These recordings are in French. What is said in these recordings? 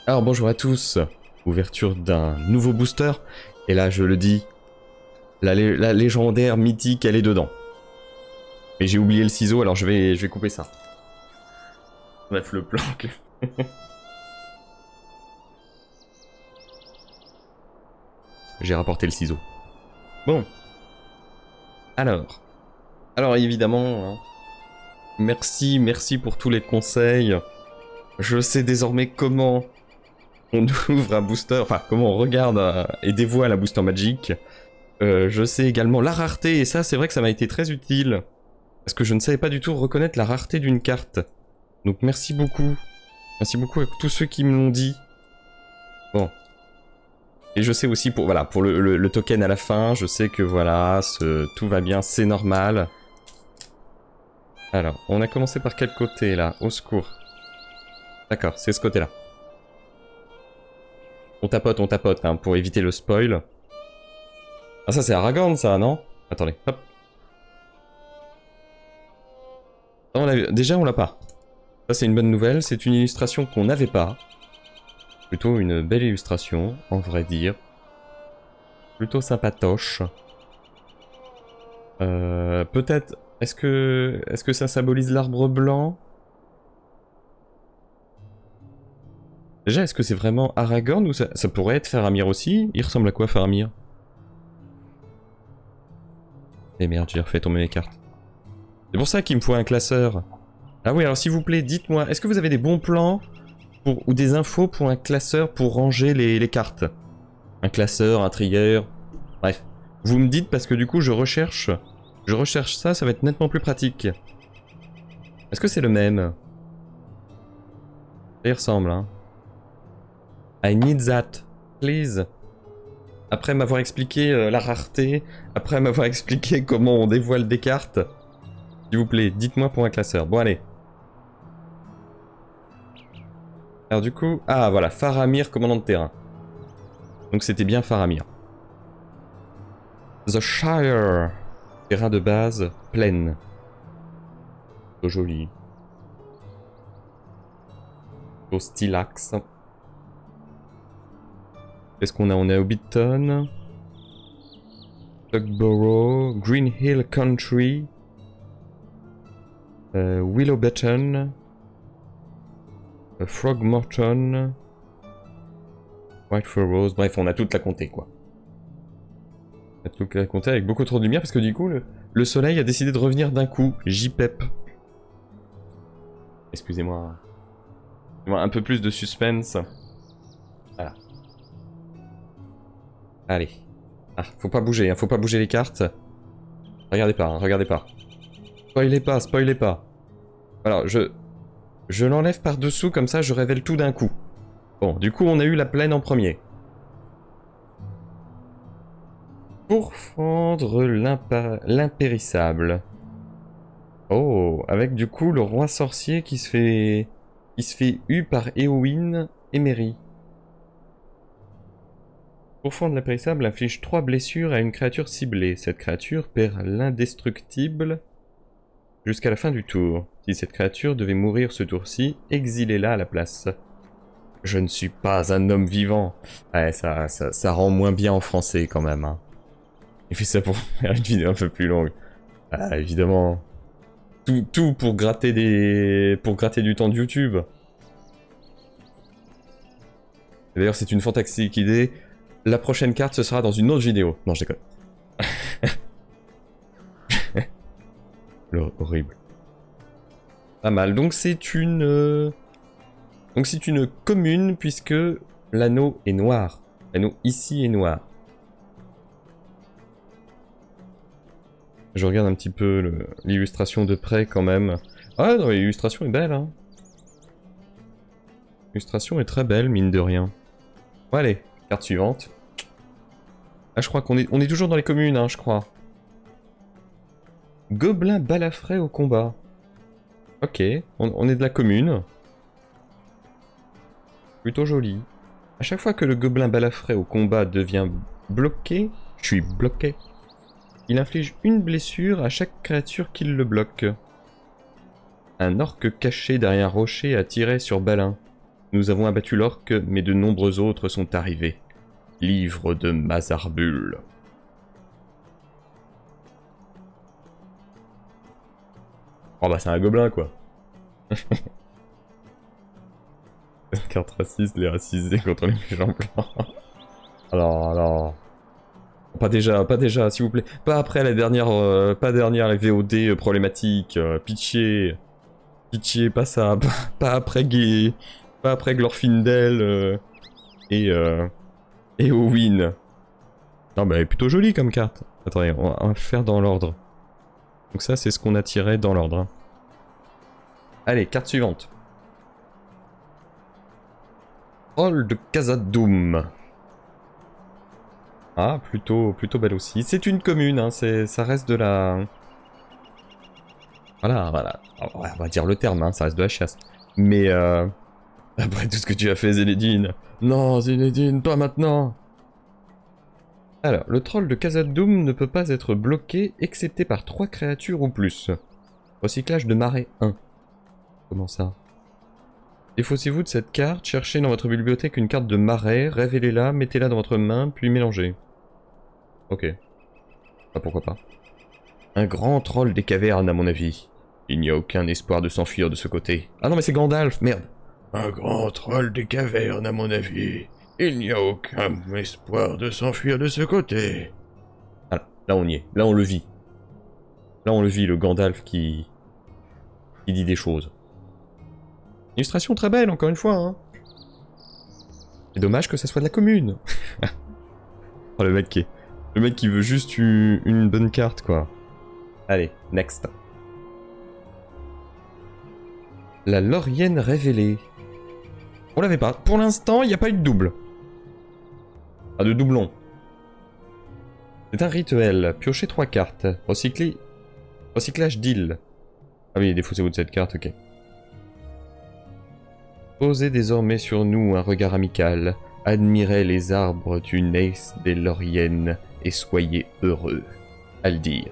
Alors bonjour à tous, ouverture d'un nouveau booster, et là je le dis, la légendaire mythique elle est dedans. Mais j'ai oublié le ciseau alors je vais couper ça. Bref le plan que... J'ai rapporté le ciseau. Bon. Alors évidemment, hein, merci pour tous les conseils. Je sais désormais comment on ouvre un booster, enfin comment on regarde et dévoile un booster Magic. Je sais également la rareté, et ça c'est vrai que ça m'a été très utile. Parce que je ne savais pas du tout reconnaître la rareté d'une carte. Donc merci beaucoup. Merci beaucoup à tous ceux qui me l'ont dit. Bon. Et je sais aussi pour, voilà, pour le token à la fin, je sais que voilà, tout va bien, c'est normal. Alors, on a commencé par quel côté là? Au secours. D'accord, c'est ce côté-là. On tapote, hein, pour éviter le spoil. Ah ça c'est Aragorn ça, non? Attendez, hop. Non, déjà on l'a pas. Ça c'est une bonne nouvelle, c'est une illustration qu'on n'avait pas. Plutôt une belle illustration, en vrai dire. Plutôt sympatoche. Peut-être... Est-ce que ça symbolise l'arbre blanc? Déjà, est-ce que c'est vraiment Aragorn ou ça pourrait être Faramir aussi? Il ressemble à quoi Faramir? Eh merde, j'ai refait tomber mes cartes. C'est pour ça qu'il me faut un classeur. Ah oui, alors s'il vous plaît, dites-moi, est-ce que vous avez des bons plans ou des infos pour un classeur pour ranger les cartes? Un classeur, un trigger, bref. Vous me dites parce que du coup je recherche ça, ça va être nettement plus pratique. Est-ce que c'est le même? Ça y ressemble, hein. I need that, please. Après m'avoir expliqué la rareté, après m'avoir expliqué comment on dévoile des cartes, s'il vous plaît, dites-moi pour un classeur. Bon, allez. Alors du coup, ah voilà, Faramir, commandant de terrain. Donc c'était bien Faramir. The Shire. Terrain de base, plaine. Plutôt joli. Plutôt stylax. Qu'est-ce qu'on a? On a Hobbiton. Tugborough. Green Hill Country. Willowbutton. Frogmorton. White Furrows. Bref, on a toute la comté, quoi. On a toute la comté avec beaucoup trop de lumière parce que du coup, le soleil a décidé de revenir d'un coup. JPEP. Excusez-moi. Un peu plus de suspense. Voilà. Allez. Ah, faut pas bouger, hein, faut pas bouger les cartes. Regardez pas, hein, regardez pas. Spoilez pas, spoilez pas. Alors, je l'enlève par-dessous, comme ça je révèle tout d'un coup. Bon, du coup on a eu la plaine en premier. Pourfendre l'impérissable. Oh, avec du coup le roi sorcier qui se fait eu par Éowyn Emery. Pourfendre l'impérissable inflige 3 blessures à une créature ciblée. Cette créature perd l'indestructible jusqu'à la fin du tour. Si cette créature devait mourir ce tour-ci, exilez-la à la place. Je ne suis pas un homme vivant. Ouais, ça rend moins bien en français quand même. Hein. Il fait ça pour faire une vidéo un peu plus longue. Ah, évidemment. Tout pour gratter du temps de YouTube. D'ailleurs, c'est une fantastique idée. La prochaine carte, ce sera dans une autre vidéo. Non, je déconne. Horrible. Pas mal. Donc c'est une commune puisque l'anneau est noir. L'anneau ici est noir. Je regarde un petit peu l'illustration de près quand même. Ah non, l'illustration est belle, hein. L'illustration est très belle, mine de rien. Bon, allez, carte suivante. Ah, je crois qu'on est toujours dans les communes, hein, je crois. Gobelin balafré au combat. Ok, on est de la commune. Plutôt joli. À chaque fois que le gobelin balafré au combat devient bloqué, je suis bloqué. Il inflige une blessure à chaque créature qui le bloque. Un orque caché derrière un rocher a tiré sur Balin. Nous avons abattu l'orque, mais de nombreux autres sont arrivés. Livre de Mazarbul. Oh bah c'est un gobelin quoi. Carte raciste, les racisés contre les méchants blancs. Alors... Pas déjà, s'il vous plaît. Pas après la dernière, pas dernière la VOD problématique. Pitié. Pitié, pas ça. Pas après Gay. Pas après Glorfindel et Owin. Non bah elle est plutôt jolie comme carte. Attendez, on va faire dans l'ordre. Donc ça c'est ce qu'on a tiré dans l'ordre. Hein. Allez, carte suivante. Troll de Khazad-dûm. Ah, plutôt belle aussi. C'est une commune, hein, ça reste de la... Voilà. On va dire le terme, hein, ça reste de la chasse. Mais après tout ce que tu as fait, Zinedine. Non, Zinedine, toi maintenant. Alors, le troll de Khazad-dûm ne peut pas être bloqué, excepté par 3 créatures ou plus. Recyclage de marée 1. Comment ça? Défaussez-vous de cette carte, cherchez dans votre bibliothèque une carte de marais, révélez-la, mettez-la dans votre main, puis mélangez. Ok. Ah, pourquoi pas. Un grand troll des cavernes, à mon avis. Il n'y a aucun espoir de s'enfuir de ce côté. Ah non, mais c'est Gandalf, merde. Un grand troll des cavernes, à mon avis. Il n'y a aucun espoir de s'enfuir de ce côté. Ah, là on y est. Là on le vit. Là on le vit, le Gandalf qui dit des choses. Illustration très belle, encore une fois. Hein. C'est dommage que ça soit de la commune. Oh, le mec qui veut juste une bonne carte, quoi. Allez, next. La Laurienne révélée. On l'avait pas. Pour l'instant, il n'y a pas eu de double. Pas de doublon. C'est un rituel. Piochez 3 cartes. Recyclage d'île. Ah oui, défaussez-vous de cette carte, ok. Posez désormais sur nous un regard amical. Admirez les arbres du Nace des Lauriennes et soyez heureux. À le dire.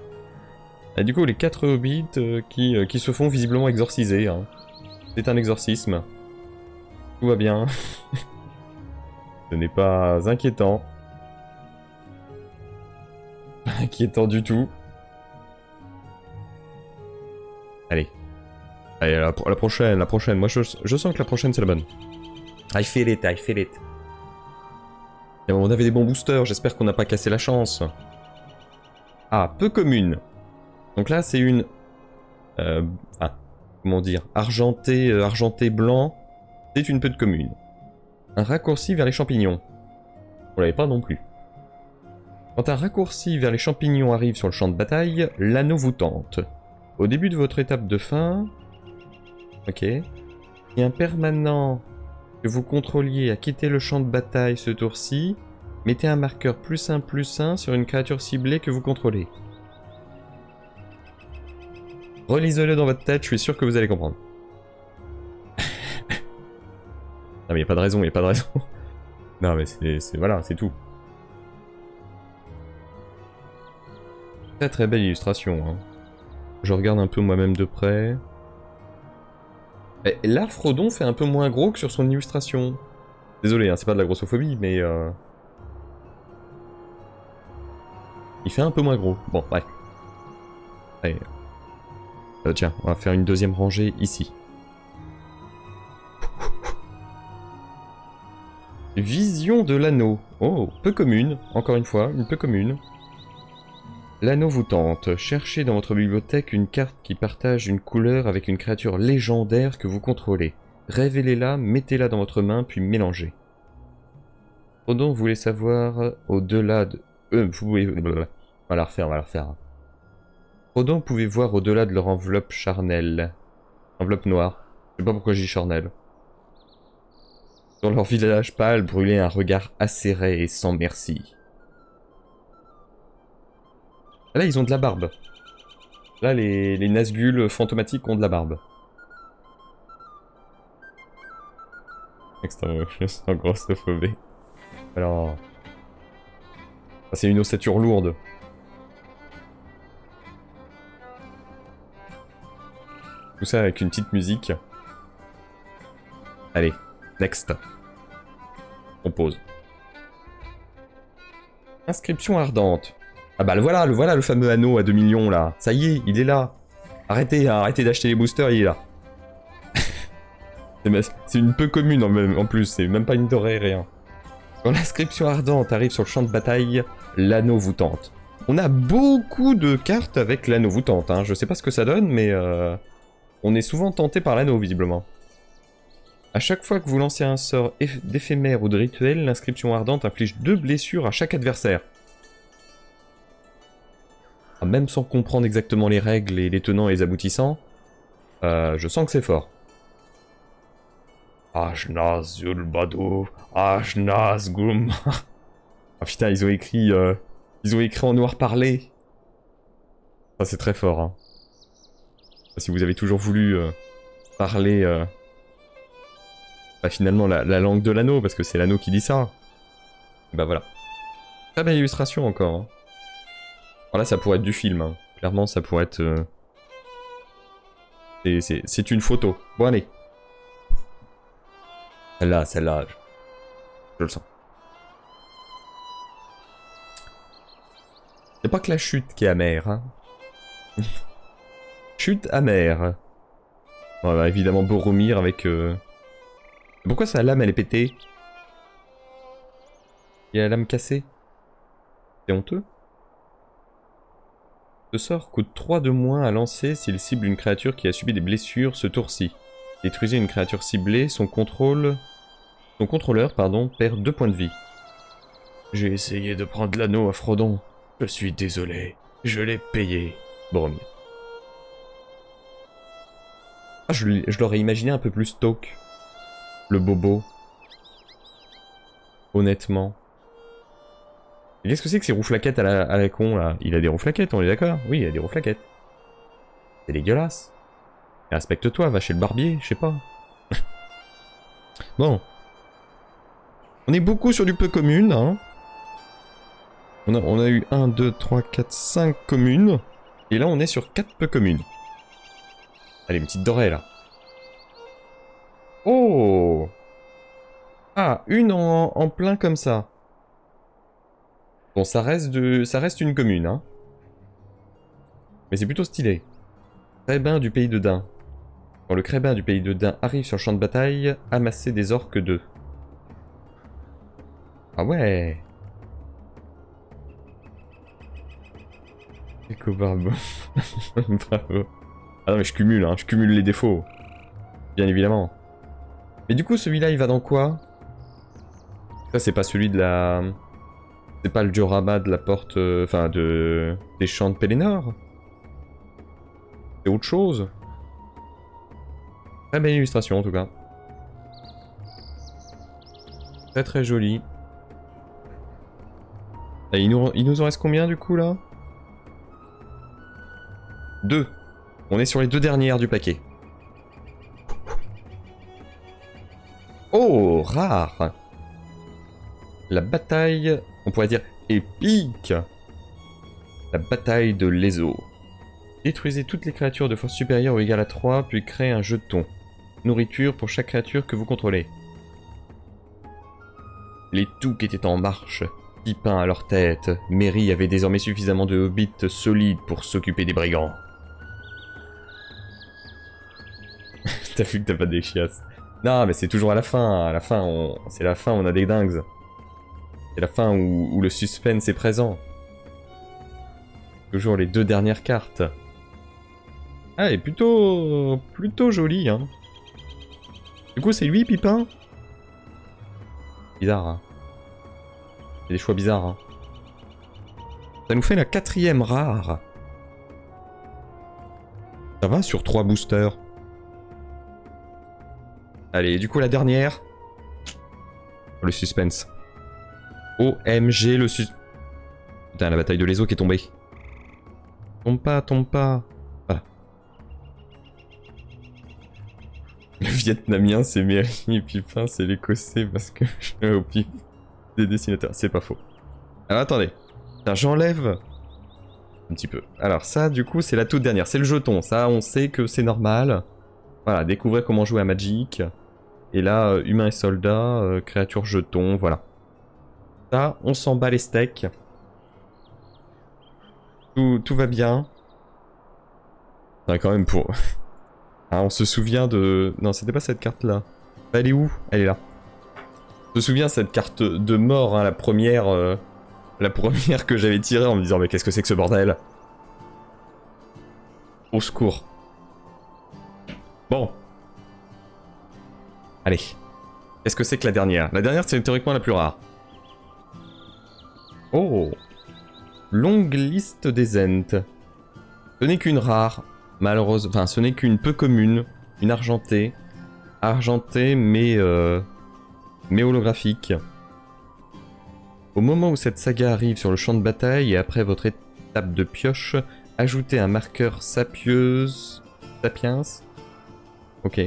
Et du coup, les 4 hobbits qui se font visiblement exorciser. Hein. C'est un exorcisme. Tout va bien. Ce n'est pas inquiétant. Pas inquiétant du tout. Allez. Allez, la prochaine. Moi, je sens que la prochaine, c'est la bonne. I feel it. Et on avait des bons boosters, j'espère qu'on n'a pas cassé la chance. Ah, peu commune. Donc là, c'est une... comment dire, argenté blanc, c'est une peu de commune. Un raccourci vers les champignons. On l'avait pas non plus. Quand un raccourci vers les champignons arrive sur le champ de bataille, l'anneau vous tente. Au début de votre étape de fin... Ok. Si un permanent que vous contrôliez a quitté le champ de bataille ce tour-ci, mettez un marqueur +1/+1 sur une créature ciblée que vous contrôlez. Relisez-le dans votre tête, je suis sûr que vous allez comprendre. Non mais y a pas de raison. Non mais voilà, c'est tout. Très belle illustration. Hein. Je regarde un peu moi-même de près. Et là, Frodon fait un peu moins gros que sur son illustration. Désolé, hein, c'est pas de la grossophobie, mais... Il fait un peu moins gros. Bon, ouais. Allez. Tiens, on va faire une deuxième rangée ici. Vision de l'anneau. Oh, peu commune, encore une fois, une peu commune. L'anneau vous tente. Cherchez dans votre bibliothèque une carte qui partage une couleur avec une créature légendaire que vous contrôlez. Révélez-la, mettez-la dans votre main, puis mélangez. Frodon voulait savoir au-delà de... vous pouvez... On va la refaire. Frodon pouvait voir au-delà de leur enveloppe charnelle. Enveloppe noire. Je sais pas pourquoi je dis charnelle. Sur leur visage pâle brûlait un regard acéré et sans merci. Là, ils ont de la barbe. Là, les Nazgûl fantomatiques ont de la barbe. Extrêmement grossophobie. Alors... c'est une ossature lourde. Tout ça avec une petite musique. Allez. Next. On pose. Inscription ardente. Ah bah voilà le fameux anneau à 2 millions là. Ça y est, il est là. Arrêtez, hein, arrêtez d'acheter les boosters, il est là. C'est une peu commune en plus, c'est même pas une dorée, rien. Quand l'inscription ardente arrive sur le champ de bataille, l'anneau vous tente. On a beaucoup de cartes avec l'anneau vous tente, hein. Je sais pas ce que ça donne, mais on est souvent tenté par l'anneau, visiblement. À chaque fois que vous lancez un sort d'éphémère ou de rituel, l'inscription ardente inflige 2 blessures à chaque adversaire. Ah, même sans comprendre exactement les règles et les tenants et les aboutissants, je sens que c'est fort. Ashnaz Yulbado, Ashnaz Gum. Ah putain, ils ont écrit en noir parlé. Ça c'est très fort. Hein. Si vous avez toujours voulu parler, bah, finalement la langue de l'anneau, parce que c'est l'anneau qui dit ça. Bah voilà. Très belle illustration encore. Hein. Alors là, ça pourrait être du film. Hein. Clairement, ça pourrait être. C'est une photo. Bon allez. Celle-là, je le sens. C'est pas que la chute qui est amère, hein. Chute amère. Voilà, évidemment Boromir avec... Pourquoi sa lame elle est pétée? Il y a la lame cassée. C'est honteux. Ce sort coûte 3 de moins à lancer s'il cible une créature qui a subi des blessures ce tour-ci. Détruisez une créature ciblée, son contrôleur perd 2 points de vie. J'ai essayé de prendre l'anneau à Frodon. Je suis désolé. Je l'ai payé. Boromir. Ah, je l'aurais imaginé un peu plus stock. Le bobo. Honnêtement. Et qu'est-ce que c'est que ces rouflaquettes à la con, là? Il a des rouflaquettes, on est d'accord? Oui, il a des rouflaquettes. C'est dégueulasse. Respecte-toi, va chez le barbier, je sais pas. Bon. On est beaucoup sur du peu commune, hein. On a eu 1, 2, 3, 4, 5 communes. Et là, on est sur 4 peu communes. Allez, une petite dorée, là. Oh! Ah, une en plein comme ça. Bon, ça reste une commune, hein. Mais c'est plutôt stylé. Crébin du pays de Dain. Quand le crébin du pays de Dain arrive sur le champ de bataille, amassez des orques 2. Ah ouais! Éco-barbe. Bravo. Ah non mais je cumule, hein, je cumule les défauts. Bien évidemment. Mais du coup celui-là il va dans quoi? Ça c'est pas celui de la... C'est pas le diorama de la porte... Enfin des champs de Pelennor? C'est autre chose? Très belle illustration en tout cas. Très très jolie. Et il nous en reste combien du coup là? 2. On est sur les 2 dernières du paquet. Oh, rare. La bataille, on pourrait dire épique. La bataille de l'Ezo. Détruisez toutes les créatures de force supérieure ou égale à 3, puis créez un jeton. Nourriture pour chaque créature que vous contrôlez. Les Touks étaient en marche, Pipin à leur tête. Merry avait désormais suffisamment de hobbits solides pour s'occuper des brigands. T'as vu que t'as pas des chiasses. Non, mais c'est toujours à la fin. À la fin, c'est la fin, on a des dingues. C'est la fin où le suspense est présent. Toujours les 2 dernières cartes. Ah, elle est plutôt jolie, hein. Du coup, c'est lui, Pipin? Bizarre, hein. Il y a des choix bizarres, hein. Ça nous fait la 4e rare. Ça va sur 3 boosters. Allez, du coup, la dernière. Le suspense. OMG, le Putain, la bataille de l'Ezo qui est tombée. Tombe pas, tombe pas. Voilà. Le vietnamien, c'est Merry, et Pipin, c'est l'écossais parce que je suis au pif des dessinateurs. C'est pas faux. Alors, attendez. J'enlève un petit peu. Alors, ça, du coup, c'est la toute dernière. C'est le jeton. Ça, on sait que c'est normal. Voilà, découvrir comment jouer à Magic. Et là, humain et soldat, créature jeton, voilà. Ça, on s'en bat les steaks. Tout va bien. Ouais, quand même pour... Ah, on se souvient de... Non, c'était pas cette carte-là. Elle est où? Elle est là. Je me souviens cette carte de mort, hein, la première que j'avais tirée en me disant mais qu'est-ce que c'est que ce bordel? Au secours. Bon. Allez. Qu'est-ce que c'est que la dernière? La dernière, c'est théoriquement la plus rare. Oh. Longue liste des ents. Ce n'est qu'une rare, malheureuse... Enfin, ce n'est qu'une peu commune. Une argentée. Argentée, mais holographique. Au moment où cette saga arrive sur le champ de bataille et après votre étape de pioche, ajoutez un marqueur sapieuse... Sapiens. Ok.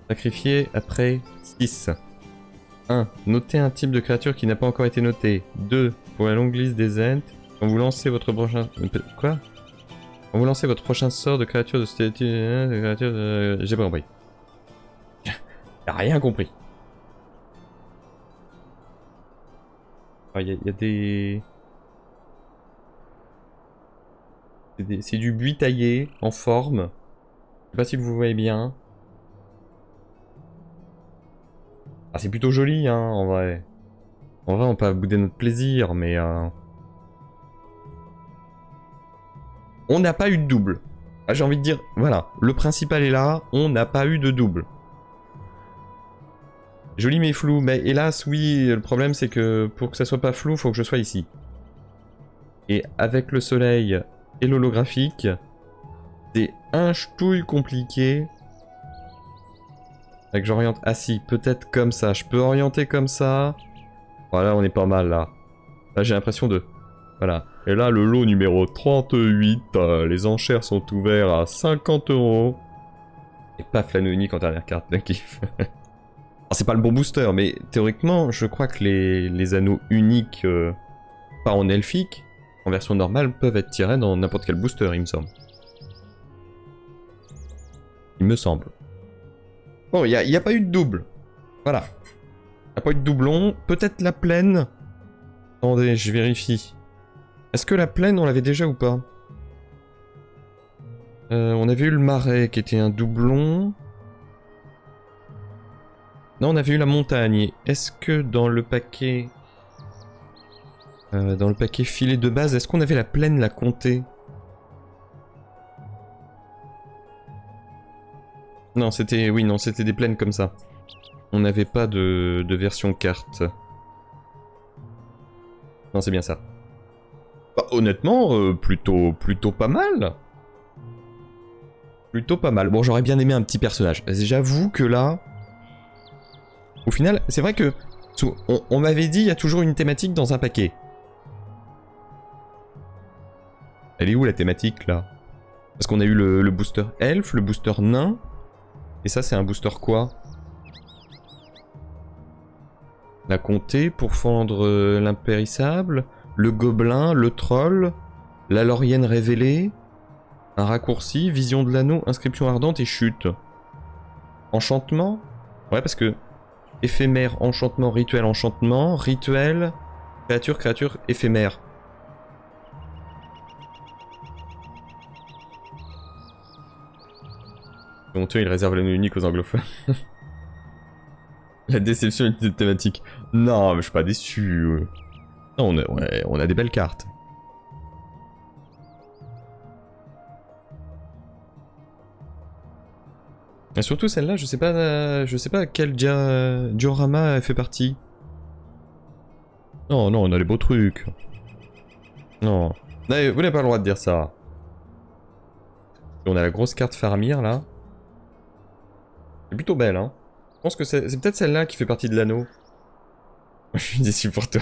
Sacrifié après 6. 1. Notez un type de créature qui n'a pas encore été noté. 2. Pour la longue liste des ents, quand vous lancez votre prochain... Quoi? Quand vous lancez votre prochain sort de créature de statut... J'ai pas compris. J'ai rien compris. Il y a des... C'est du buis taillé, en forme. Je sais pas si vous voyez bien. Ah, c'est plutôt joli, hein, en vrai. En vrai, on peut bouder notre plaisir, mais... On n'a pas eu de double. Ah, j'ai envie de dire, voilà, le principal est là, on n'a pas eu de double. Joli mais flou, mais hélas, oui, le problème c'est que pour que ça soit pas flou, faut que je sois ici. Et avec le soleil et l'holographique, c'est un ch'touille compliqué. Fait que j'oriente... Ah si, peut-être comme ça. Je peux orienter comme ça. Voilà, on est pas mal là. Là, j'ai l'impression de... Voilà. Et là, le lot numéro 38, les enchères sont ouvertes à 50 €. Et paf, l'anneau unique en dernière carte, le kiff. C'est pas le bon booster, mais théoriquement, je crois que les anneaux uniques, pas en elfique, en version normale, peuvent être tirés dans n'importe quel booster, il me semble. Il me semble. Bon, il n'y a pas eu de double. Voilà. Il n'y a pas eu de doublon. Peut-être la plaine. Attendez, je vérifie. Est-ce que la plaine, on l'avait déjà ou pas? On avait eu le marais qui était un doublon. Non, on avait eu la montagne. Est-ce que dans le paquet... filet de base, est-ce qu'on avait la plaine, la comté? Non, c'était... Oui, non, c'était des plaines comme ça. On n'avait pas de version carte. Non, c'est bien ça. Bah, honnêtement, plutôt pas mal. Plutôt pas mal. Bon, j'aurais bien aimé un petit personnage. J'avoue que là... Au final, c'est vrai que... On m'avait dit, il y a toujours une thématique dans un paquet. Elle est où la thématique, là? Parce qu'on a eu le booster elfe, le booster nain. Et ça, c'est un booster quoi? La comté pour fendre l'impérissable. Le gobelin, le troll. La laurienne révélée. Un raccourci, vision de l'anneau, inscription ardente et chute. Enchantement? Ouais, parce que... Éphémère, enchantement, rituel, créature, éphémère. Honteux, il réserve l'anneau unique aux anglophones. La déception est une thématique. Non, mais je suis pas déçu. Non, on a des belles cartes. Et surtout celle-là, je sais pas à quel diorama elle fait partie. Non, non, on a les beaux trucs. Non. Non, vous n'avez pas le droit de dire ça. On a la grosse carte Faramir, là. C'est plutôt belle, hein. Je pense que c'est peut-être celle-là qui fait partie de l'anneau. Je suis déçu pour toi.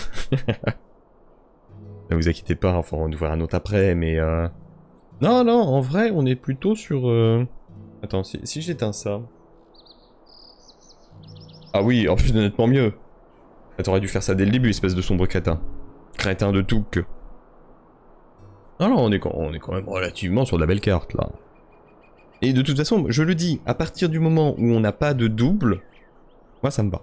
Ne vous inquiétez pas, enfin, on va en ouvrir un autre après, mais... Non, non, en vrai, on est plutôt sur... Attends, si j'éteins ça... Ah oui, en plus, honnêtement mieux. T'aurais dû faire ça dès le début, espèce de sombre crétin. Crétin de tout que... Non, non, on est quand même relativement sur de la belle carte, là. Et de toute façon, je le dis, à partir du moment où on n'a pas de double, moi ça me va.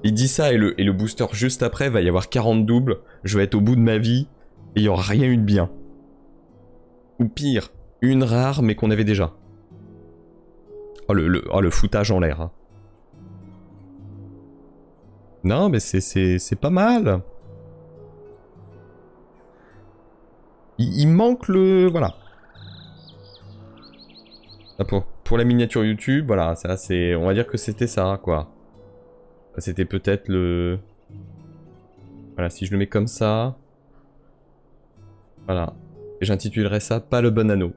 Il dit ça et le booster juste après, va y avoir 40 doubles, je vais être au bout de ma vie, et il n'y aura rien eu de bien. Ou pire, une rare mais qu'on avait déjà. Oh le foutage en l'air. Hein. Non mais c'est pas mal. Il manque le... Voilà. Pour la miniature YouTube, voilà, ça c'est... On va dire que c'était ça, quoi. C'était peut-être le... Voilà, si je le mets comme ça... Voilà. Et j'intitulerai ça pas le bon anneau.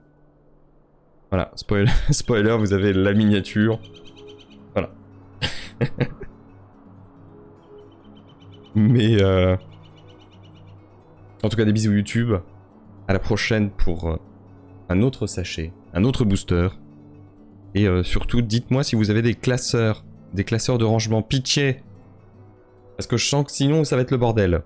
Voilà, spoiler, spoiler, vous avez la miniature. Voilà. Mais en tout cas, des bisous YouTube. À la prochaine pour un autre sachet, un autre booster. Et surtout, dites-moi si vous avez des classeurs de rangement. Pitié. Parce que je sens que sinon, ça va être le bordel.